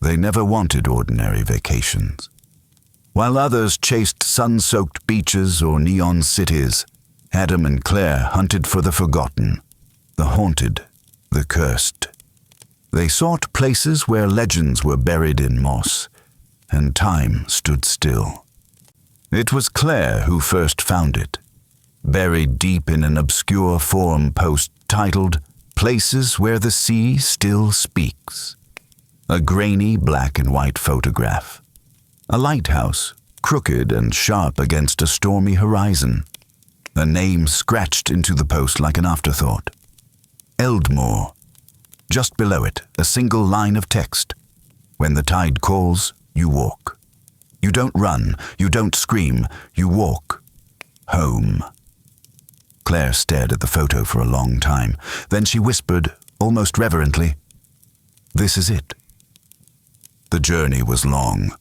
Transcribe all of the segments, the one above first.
They never wanted ordinary vacations. While others chased sun-soaked beaches or neon cities, Adam and Claire hunted for the forgotten, the haunted, the cursed. They sought places where legends were buried in moss, and time stood still. It was Claire who first found it, buried deep in an obscure forum post titled "Places Where the Sea Still Speaks." A grainy black and white photograph. A lighthouse, crooked and sharp against a stormy horizon. A name scratched into the post like an afterthought. Eldmore. Just below it, a single line of text. When the tide calls, you walk. You don't run, you don't scream, you walk. Home. Claire stared at the photo for a long time. Then she whispered, almost reverently, "This is it." The journey was long.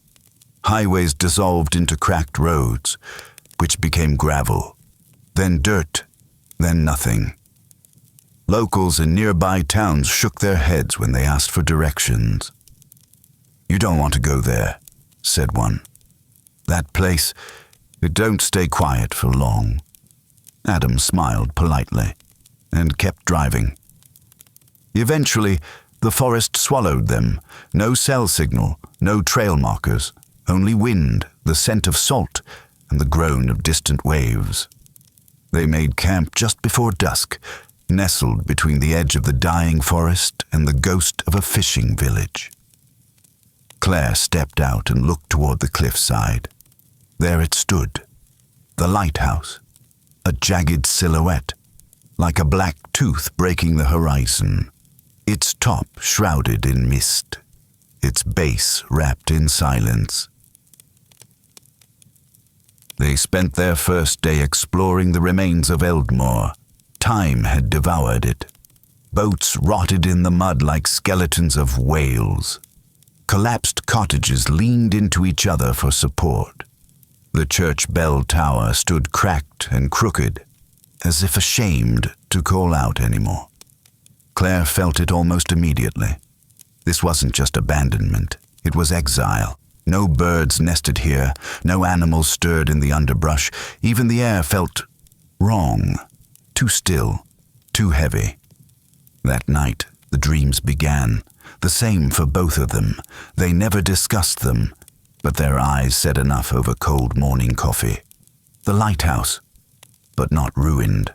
Highways dissolved into cracked roads, which became gravel, then dirt, then nothing. Locals in nearby towns shook their heads when they asked for directions. "You don't want to go there," said one. "That place, it don't stay quiet for long." Adam smiled politely and kept driving. Eventually, the forest swallowed them. No cell signal, no trail markers, only wind, the scent of salt, and the groan of distant waves. They made camp just before dusk, nestled between the edge of the dying forest and the ghost of a fishing village. Claire stepped out and looked toward the cliffside. There it stood, the lighthouse, a jagged silhouette, like a black tooth breaking the horizon. Its top shrouded in mist, its base wrapped in silence. They spent their first day exploring the remains of Eldmore. Time had devoured it. Boats rotted in the mud like skeletons of whales. Collapsed cottages leaned into each other for support. The church bell tower stood cracked and crooked, as if ashamed to call out anymore. Claire felt it almost immediately. This wasn't just abandonment, it was exile. No birds nested here, no animals stirred in the underbrush. Even the air felt wrong, too still, too heavy. That night, the dreams began, the same for both of them. They never discussed them, but their eyes said enough over cold morning coffee. The lighthouse, but not ruined,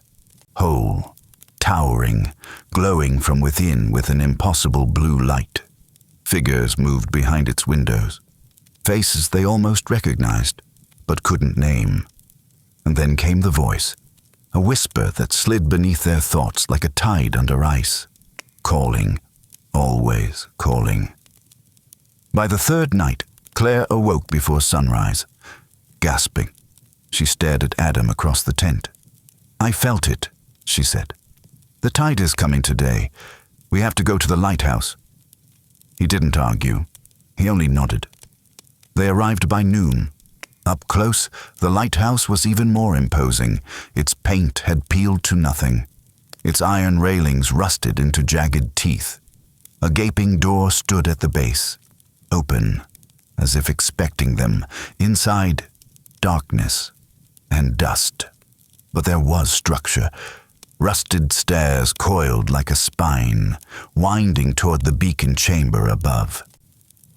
whole, towering, glowing from within with an impossible blue light. Figures moved behind its windows. Faces they almost recognized, but couldn't name. And then came the voice, a whisper that slid beneath their thoughts like a tide under ice, calling, always calling. By the third night, Claire awoke before sunrise. Gasping, she stared at Adam across the tent. "I felt it," she said. "The tide is coming today. We have to go to the lighthouse." He didn't argue. He only nodded. They arrived by noon. Up close, the lighthouse was even more imposing. Its paint had peeled to nothing. Its iron railings rusted into jagged teeth. A gaping door stood at the base, open, as if expecting them. Inside, darkness and dust. But there was structure. Rusted stairs coiled like a spine, winding toward the beacon chamber above.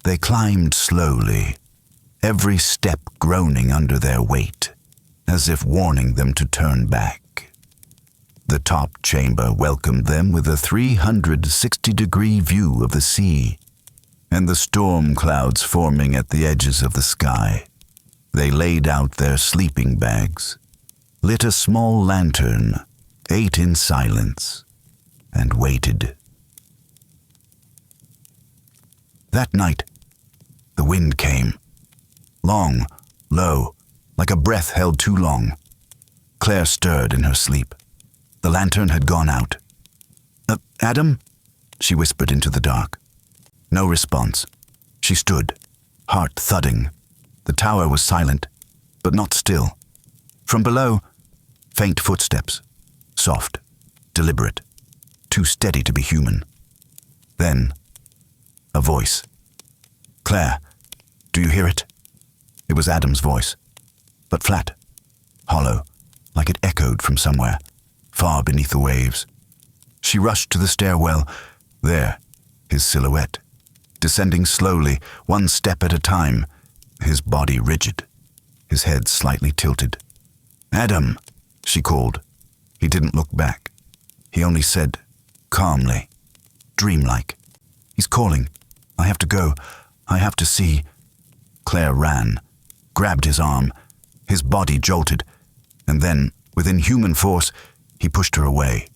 They climbed slowly, every step groaning under their weight, as if warning them to turn back. The top chamber welcomed them with a 360-degree view of the sea, and the storm clouds forming at the edges of the sky. They laid out their sleeping bags, lit a small lantern, ate in silence, and waited. That night, the wind came. Long, low, like a breath held too long. Claire stirred in her sleep. The lantern had gone out. Adam?" she whispered into the dark. No response. She stood, heart thudding. The tower was silent, but not still. From below, faint footsteps, soft, deliberate, too steady to be human. Then, a voice. "Claire, do you hear it?" It was Adam's voice, but flat, hollow, like it echoed from somewhere, far beneath the waves. She rushed to the stairwell. There, his silhouette, descending slowly, one step at a time, his body rigid, his head slightly tilted. "Adam," she called. He didn't look back. He only said, calmly, dreamlike, "He's calling. I have to go. I have to see." Claire ran, grabbed his arm. His body jolted, and then, with inhuman force, he pushed her away.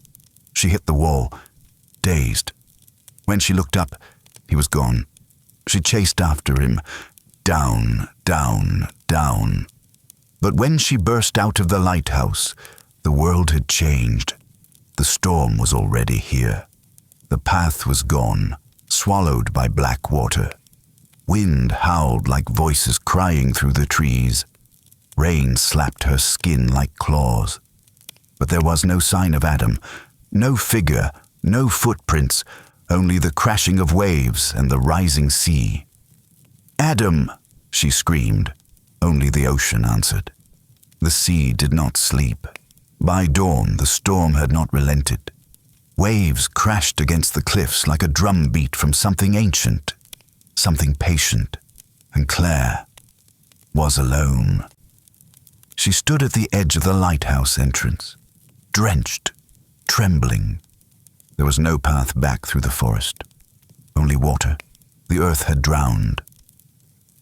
She hit the wall, dazed. When she looked up, he was gone. She chased after him, down, down, down. But when she burst out of the lighthouse, the world had changed. The storm was already here. The path was gone, swallowed by black water. Wind howled like voices crying through the trees. Rain slapped her skin like claws. But there was no sign of Adam, no figure, no footprints, only the crashing of waves and the rising sea. "Adam!" she screamed. Only the ocean answered. The sea did not sleep. By dawn, the storm had not relented. Waves crashed against the cliffs like a drum beat from something ancient, something patient, and Claire was alone. She stood at the edge of the lighthouse entrance, drenched, trembling. There was no path back through the forest, only water. The earth had drowned.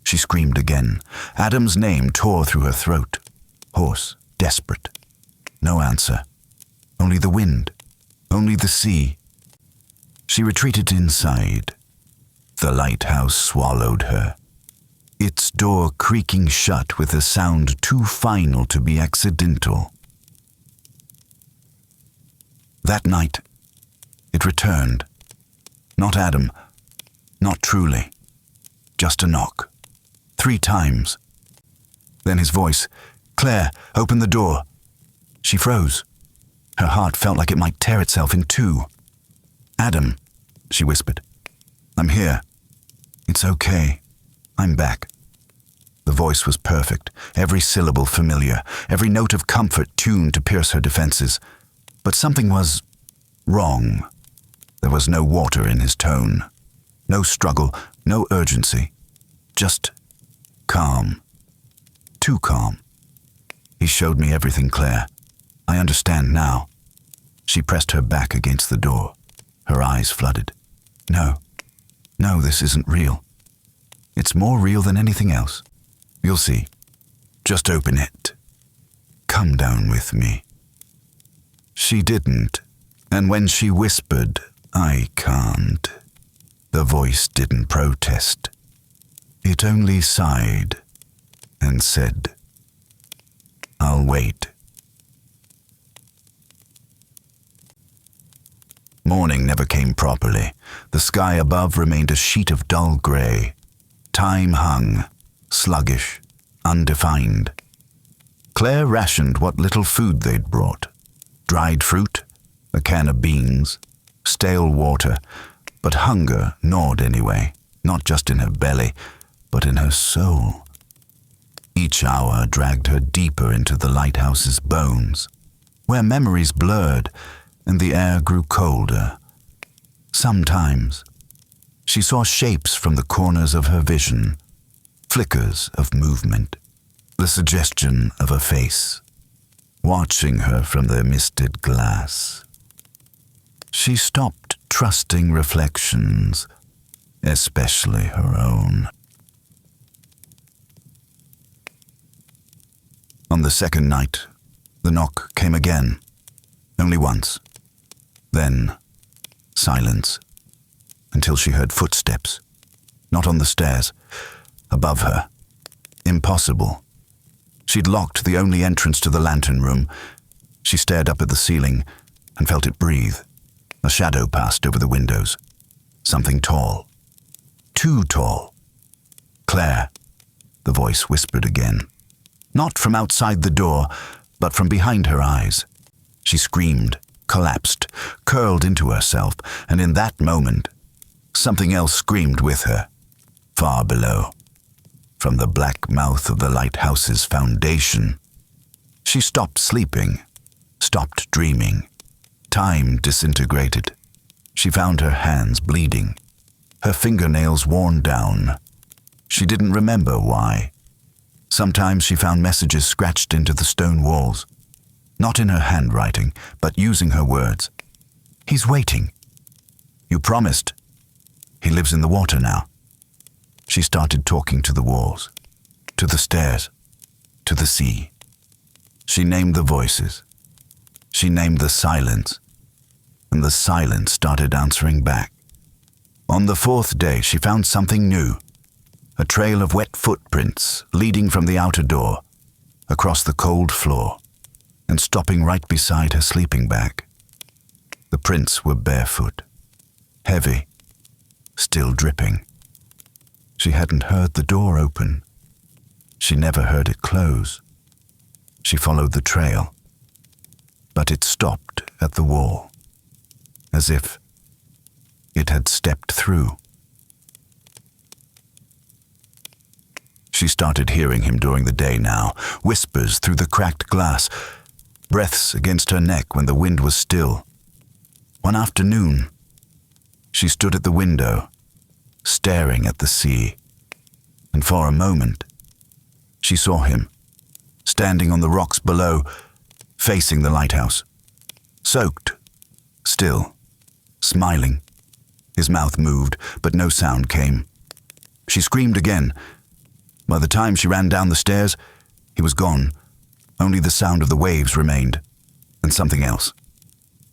She screamed again. Adam's name tore through her throat, hoarse, desperate. No answer. Only the wind, only the sea. She retreated inside. The lighthouse swallowed her, its door creaking shut with a sound too final to be accidental. That night, it returned. Not Adam, not truly. Just a knock. 3 times. Then his voice, "Claire, open the door." She froze. Her heart felt like it might tear itself in 2. "Adam," she whispered. "I'm here. It's okay. I'm back." The voice was perfect, every syllable familiar, every note of comfort tuned to pierce her defenses. But something was wrong. There was no water in his tone. No struggle, no urgency. Just calm. Too calm. "He showed me everything, Claire. I understand now." She pressed her back against the door. Her eyes flooded. No, this isn't real. It's more real than anything else. You'll see. Just open it. Come down with me." She didn't, and when she whispered, "I can't," the voice didn't protest. It only sighed and said, "I'll wait." Morning never came properly. The sky above remained a sheet of dull grey. Time hung, sluggish, undefined. Claire rationed what little food they'd brought. Dried fruit, a can of beans, stale water, but hunger gnawed anyway, not just in her belly, but in her soul. Each hour dragged her deeper into the lighthouse's bones, where memories blurred and the air grew colder. Sometimes she saw shapes from the corners of her vision, flickers of movement, the suggestion of a face, watching her from the misted glass. She stopped trusting reflections, especially her own. On the second night, the knock came again, only once. Then, silence, until she heard footsteps, not on the stairs, above her. Impossible. She'd locked the only entrance to the lantern room. She stared up at the ceiling and felt it breathe. A shadow passed over the windows. Something tall. Too tall. "Claire," the voice whispered again. Not from outside the door, but from behind her eyes. She screamed, collapsed, curled into herself, and in that moment, something else screamed with her. far below. From the black mouth of the lighthouse's foundation, she stopped sleeping, stopped dreaming. Time disintegrated. She found her hands bleeding, her fingernails worn down. She didn't remember why. Sometimes she found messages scratched into the stone walls, not in her handwriting, but using her words. "He's waiting. You promised. He lives in the water now." She started talking to the walls, to the stairs, to the sea. She named the voices. She named the silence, and the silence started answering back. On the fourth day, she found something new, a trail of wet footprints leading from the outer door, across the cold floor, and stopping right beside her sleeping bag. The prints were barefoot, heavy, still dripping. She hadn't heard the door open. She never heard it close. She followed the trail, but it stopped at the wall, as if it had stepped through. She started hearing him during the day now, whispers through the cracked glass, breaths against her neck when the wind was still. One afternoon, she stood at the window, staring at the sea, and for a moment, she saw him, standing on the rocks below, facing the lighthouse, soaked, still, smiling. His mouth moved, but no sound came. She screamed again. By the time she ran down the stairs, he was gone. Only the sound of the waves remained, and something else.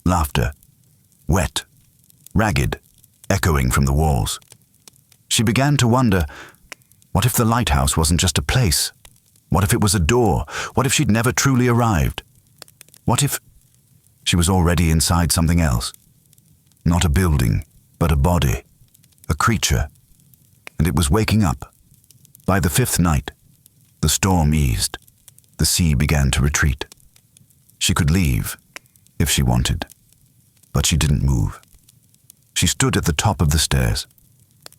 Laughter, wet, ragged, echoing from the walls. She began to wonder, what if the lighthouse wasn't just a place? What if it was a door? What if she'd never truly arrived? What if she was already inside something else? Not a building, but a body, a creature, and it was waking up. By the fifth night, the storm eased. The sea began to retreat. She could leave, if she wanted, but she didn't move. She stood at the top of the stairs,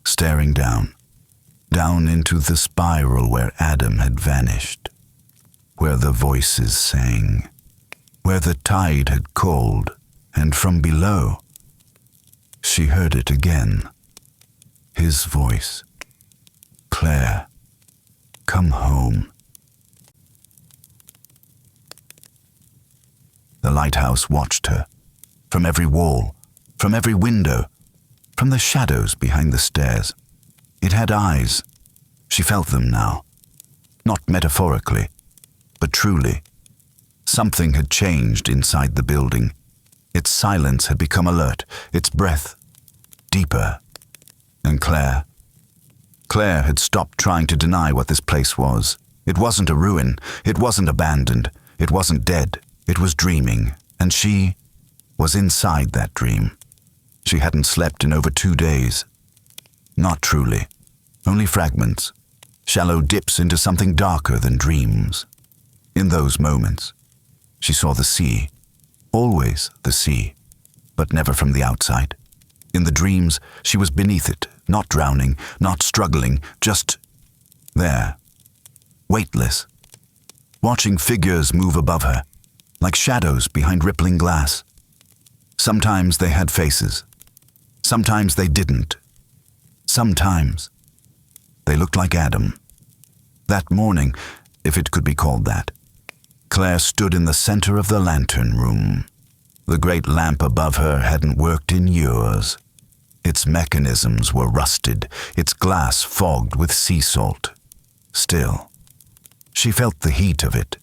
staring down into the spiral where Adam had vanished, where the voices sang, where the tide had called, and from below, she heard it again. His voice. "Claire, come home." The lighthouse watched her, from every wall, from every window, from the shadows behind the stairs. It had eyes. She felt them now. Not metaphorically, but truly. Something had changed inside the building. Its silence had become alert, its breath deeper. And Claire had stopped trying to deny what this place was. It wasn't a ruin. It wasn't abandoned. It wasn't dead. It was dreaming, and she was inside that dream. She hadn't slept in over 2 days. Not truly. Only fragments. Shallow dips into something darker than dreams. In those moments, she saw the sea. Always the sea, but never from the outside. In the dreams, she was beneath it, not drowning, not struggling, just there, weightless, watching figures move above her, like shadows behind rippling glass. Sometimes they had faces. Sometimes they didn't. Sometimes they looked like Adam. That morning, if it could be called that, Claire stood in the center of the lantern room. The great lamp above her hadn't worked in years. Its mechanisms were rusted, its glass fogged with sea salt. Still, she felt the heat of it,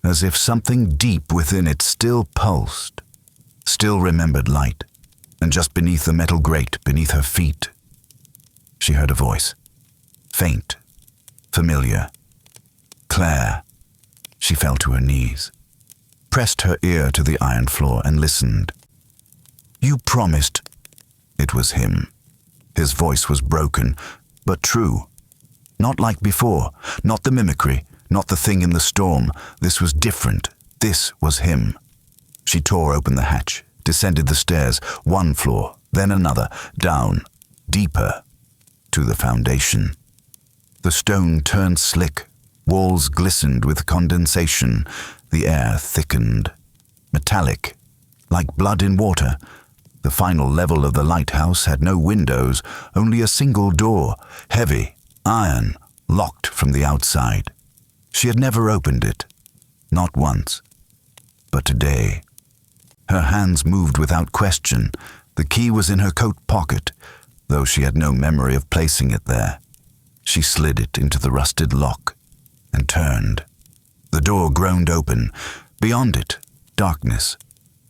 as if something deep within it still pulsed, still remembered light, and just beneath the metal grate, beneath her feet, she heard a voice, faint, familiar. Claire. She fell to her knees, pressed her ear to the iron floor and listened. "You promised." It was him. His voice was broken, but true. Not like before, not the mimicry, not the thing in the storm. This was different. This was him. She tore open the hatch, descended the stairs, one floor, then another, down, deeper. to the foundation. The stone turned slick, walls glistened with condensation, the air thickened. Metallic, like blood in water. The final level of the lighthouse had no windows, only a single door, heavy, iron, locked from the outside. She had never opened it, not once. But today, her hands moved without question. The key was in her coat pocket, though she had no memory of placing it there. She slid it into the rusted lock and turned. The door groaned open. Beyond it, darkness,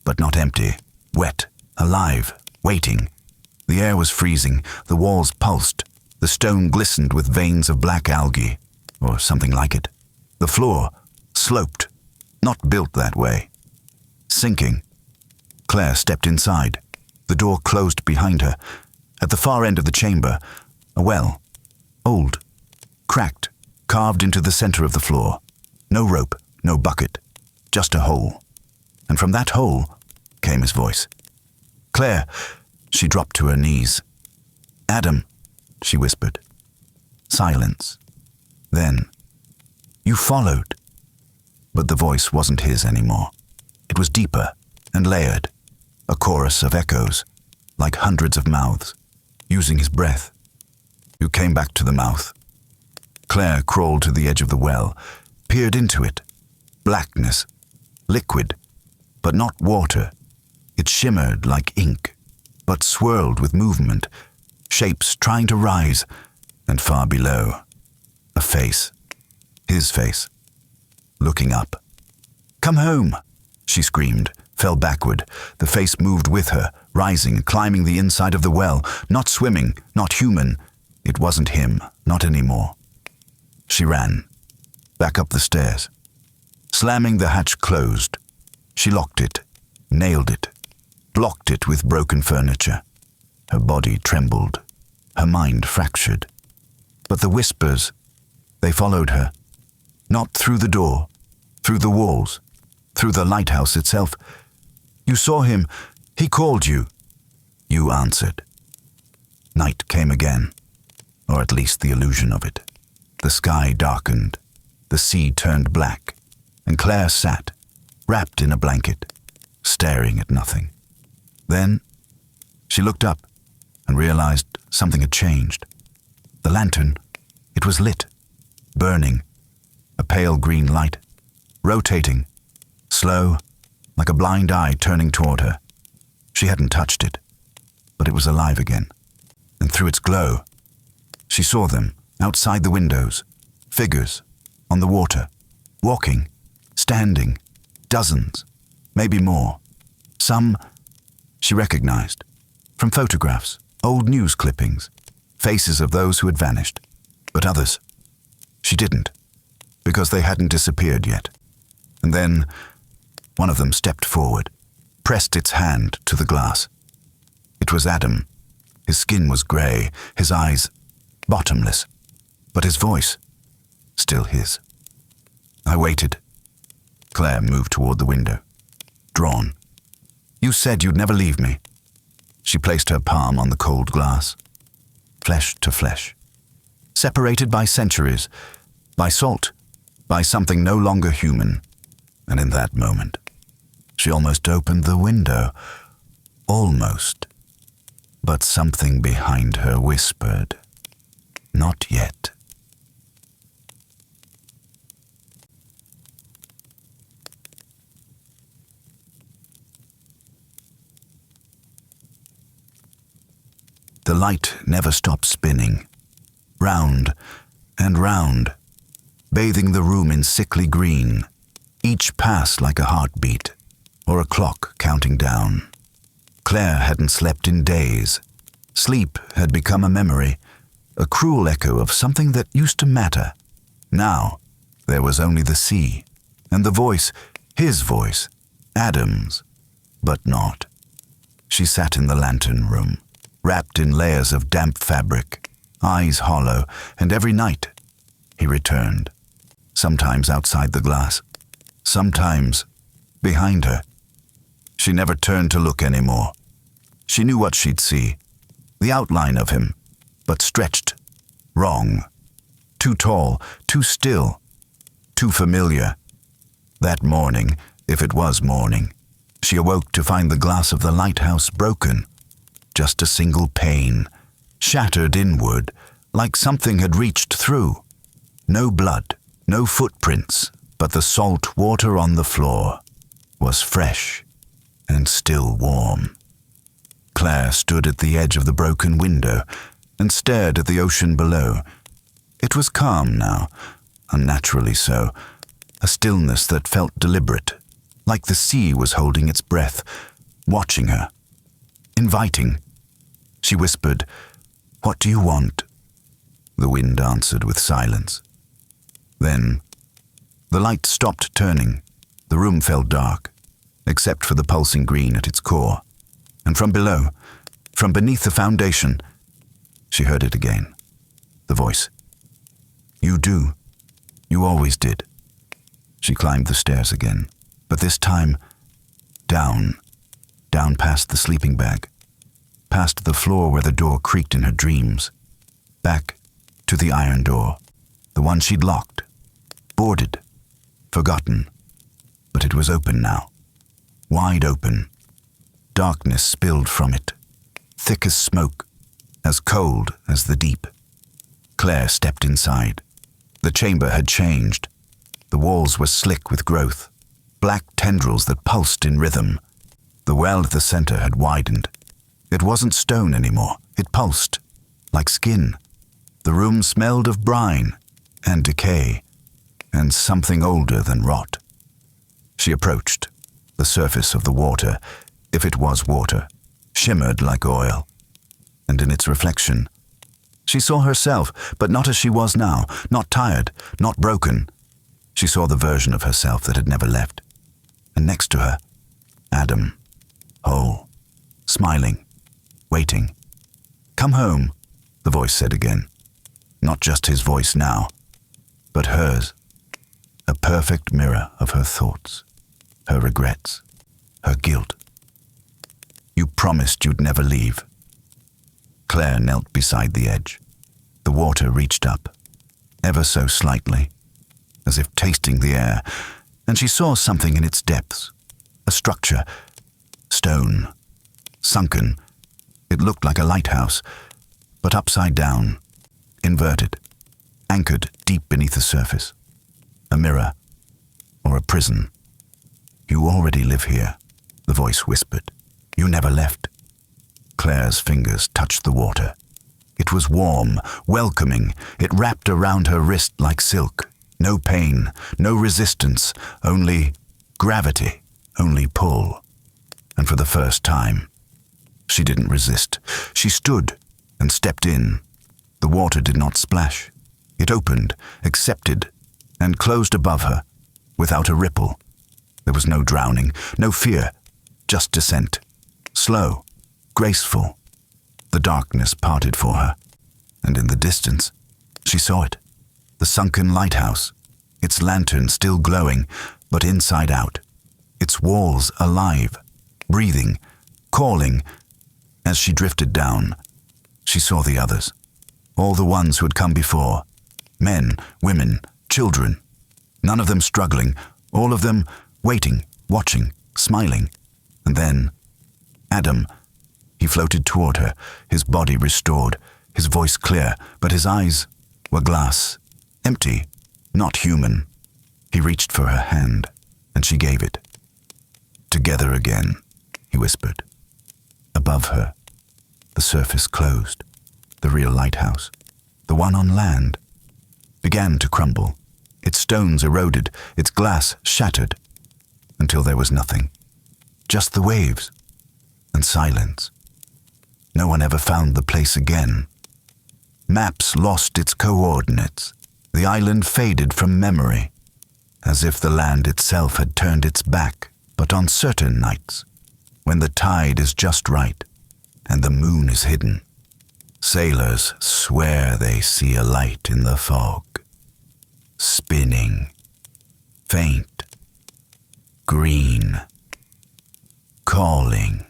but not empty, wet, alive, waiting. The air was freezing, the walls pulsed, the stone glistened with veins of black algae, or something like it. The floor sloped, not built that way. Sinking. Claire stepped inside. The door closed behind her. At the far end of the chamber, a well, old, cracked, carved into the center of the floor. No rope, no bucket, just a hole. And from that hole came his voice. "Claire," she dropped to her knees. "Adam," she whispered. Silence. Then, "You followed." But the voice wasn't his anymore. It was deeper and layered, a chorus of echoes, like hundreds of mouths, using his breath. "You came back to the mouth." Claire crawled to the edge of the well, peered into it. Blackness, liquid, but not water. It shimmered like ink, but swirled with movement, shapes trying to rise, and far below, a face, his face, looking up. "Come home," she screamed, fell backward. The face moved with her, rising, climbing the inside of the well, not swimming, not human. It wasn't him, not anymore. She ran, back up the stairs. Slamming the hatch closed, she locked it, nailed it, blocked it with broken furniture. Her body trembled, her mind fractured. But the whispers, they followed her. Not through the door, through the walls, through the lighthouse itself. "You saw him. He called you." You answered. Night came again, or at least the illusion of it. The sky darkened, the sea turned black, and Claire sat, wrapped in a blanket, staring at nothing. Then she looked up and realized something had changed. The lantern, it was lit, burning, a pale green light, rotating, slow, like a blind eye turning toward her. She hadn't touched it, but it was alive again. And through its glow, she saw them outside the windows, figures on the water, walking, standing, dozens, maybe more. Some she recognized, from photographs, old news clippings, faces of those who had vanished. But others, she didn't, because they hadn't disappeared yet. And then one of them stepped forward, pressed its hand to the glass. It was Adam. His skin was gray, his eyes bottomless, but his voice still his. I waited. Claire moved toward the window, drawn. "You said you'd never leave me." She placed her palm on the cold glass. Flesh to flesh. Separated by centuries, by salt, by something no longer human. And in that moment, she almost opened the window. Almost. But something behind her whispered, "Not yet." The light never stopped spinning, round and round, bathing the room in sickly green, each pass like a heartbeat, or a clock counting down. Claire hadn't slept in days. Sleep had become a memory, a cruel echo of something that used to matter. Now, there was only the sea, and the voice, his voice, Adam's, but not. She sat in the lantern room, wrapped in layers of damp fabric, eyes hollow, and every night he returned, sometimes outside the glass, sometimes behind her. She never turned to look anymore. She knew what she'd see, the outline of him, but stretched. Wrong. Too tall, too still, too familiar. That morning, if it was morning, she awoke to find the glass of the lighthouse broken. Just a single pane, shattered inward, like something had reached through. No blood, no footprints, but the salt water on the floor was fresh and still warm. Claire stood at the edge of the broken window and stared at the ocean below. It was calm now, unnaturally so, a stillness that felt deliberate, like the sea was holding its breath, watching her, inviting. She whispered, "What do you want?" The wind answered with silence. Then, the light stopped turning. The room fell dark, except for the pulsing green at its core. And from below, from beneath the foundation, she heard it again. The voice. "You do. You always did." She climbed the stairs again, but this time, down past the sleeping bag, past the floor where the door creaked in her dreams, back to the iron door, the one she'd locked, boarded, forgotten. But it was open now, wide open. Darkness spilled from it, thick as smoke, as cold as the deep. Claire stepped inside. The chamber had changed. The walls were slick with growth, black tendrils that pulsed in rhythm. The well at the center had widened. It wasn't stone anymore. It pulsed, like skin. The room smelled of brine and decay, and something older than rot. She approached. The surface of the water, if it was water, shimmered like oil. And in its reflection, she saw herself, but not as she was now, not tired, not broken. She saw the version of herself that had never left. And next to her, Adam, whole, smiling, waiting. "Come home," the voice said again. Not just his voice now, but hers, a perfect mirror of her thoughts, her regrets, her guilt. "You promised you'd never leave." Claire knelt beside the edge. The water reached up, ever so slightly, as if tasting the air, and she saw something in its depths, a structure, stone, sunken. It looked like a lighthouse, but upside down, inverted, anchored deep beneath the surface. A mirror, or a prison. "You already live here," the voice whispered. "You never left." Claire's fingers touched the water. It was warm, welcoming. It wrapped around her wrist like silk. No pain, no resistance, only gravity, only pull. And for the first time, she didn't resist. She stood and stepped in. The water did not splash. It opened, accepted, and closed above her, without a ripple. There was no drowning, no fear, just descent. Slow, graceful. The darkness parted for her, and in the distance, she saw it. The sunken lighthouse, its lantern still glowing, but inside out. Its walls alive, breathing, calling. As she drifted down, she saw the others. All the ones who had come before. Men, women, children. None of them struggling, all of them waiting, watching, smiling. And then, Adam. He floated toward her, his body restored, his voice clear, but his eyes were glass, empty, not human. He reached for her hand, and she gave it. "Together again," he whispered. Above her, the surface closed. The real lighthouse, the one on land, began to crumble. Its stones eroded, its glass shattered, until there was nothing. Just the waves and silence. No one ever found the place again. Maps lost its coordinates. The island faded from memory, as if the land itself had turned its back. But on certain nights, when the tide is just right and the moon is hidden, sailors swear they see a light in the fog, spinning, faint, green, calling.